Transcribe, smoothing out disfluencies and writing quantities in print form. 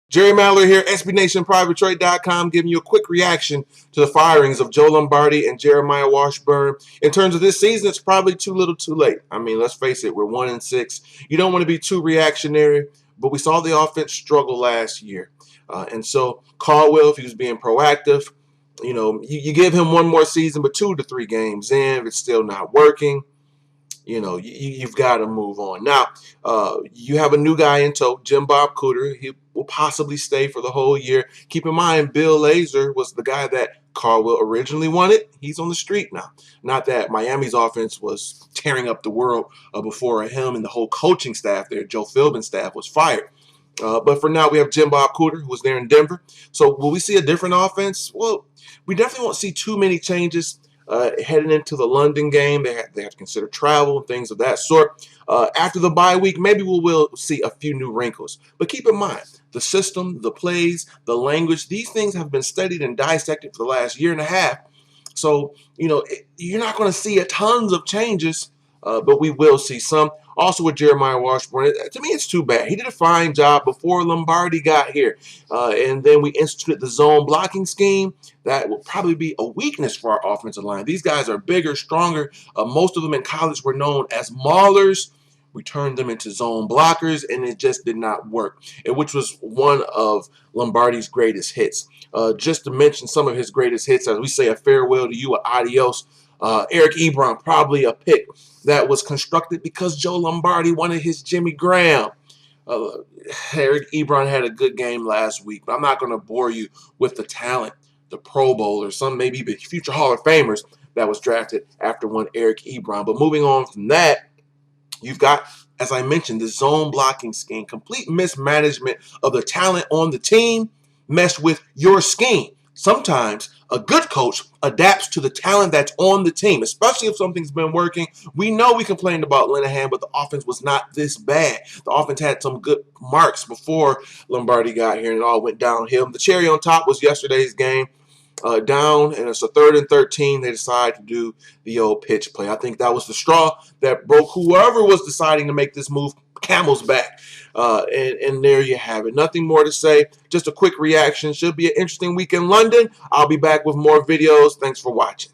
Jerry Mallory here, SBNationPrivateTrade.com, giving you a quick reaction to the firings of Joe Lombardi and Jeremiah Washburn. In terms of this season, it's probably too little too late. I mean, let's face it, we're 1-6. You don't want to be too reactionary, but we saw the offense struggle last year. And so Caldwell, if he was being proactive, you give him one more season, but 2 to 3 games in, if it's still not working, you've got to move on. Now, you have a new guy in tow, Jim Bob Cooter. He will possibly stay for the whole year. Keep in mind, Bill Lazor was the guy that Caldwell originally wanted. He's on the street now. Not that Miami's offense was tearing up the world before him and the whole coaching staff there, Joe Philbin's staff, was fired. But for now, we have Jim Bob Cooter, who was there in Denver. So will we see a different offense? Well, we definitely won't see too many changes heading into the London game. They have to consider travel and things of that sort. After the bye week, maybe we'll see a few new wrinkles. But keep in mind, the system, the plays, the language, these things have been studied and dissected for the last year and a half. So, you're not going to see tons of changes, but we will see some. Also with Jeremiah Washburn, to me, it's too bad. He did a fine job before Lombardi got here. And then we instituted the zone blocking scheme. That will probably be a weakness for our offensive line. These guys are bigger, stronger. Most of them in college were known as maulers. We turned them into zone blockers, and it just did not work, which was one of Lombardi's greatest hits. Just to mention some of his greatest hits, as we say a farewell to you, adios. Eric Ebron, probably a pick that was constructed because Joe Lombardi wanted his Jimmy Graham. Eric Ebron had a good game last week, but I'm not going to bore you with the talent, the Pro Bowlers, some maybe even future Hall of Famers that was drafted after one Eric Ebron. But moving on from that, you've got, as I mentioned, the zone blocking scheme, complete mismanagement of the talent on the team meshed with your scheme. Sometimes a good coach adapts to the talent that's on the team, especially if something's been working. We know we complained about Linehan, but the offense was not this bad. The offense had some good marks before Lombardi got here, and it all went downhill. The cherry on top was yesterday's game. Down, and it's a 3rd and 13. They decide to do the old pitch play. I think that was the straw that broke whoever was deciding to make this move camel's back. And there you have it. Nothing more to say. Just a quick reaction. Should be an interesting week in London. I'll be back with more videos. Thanks for watching.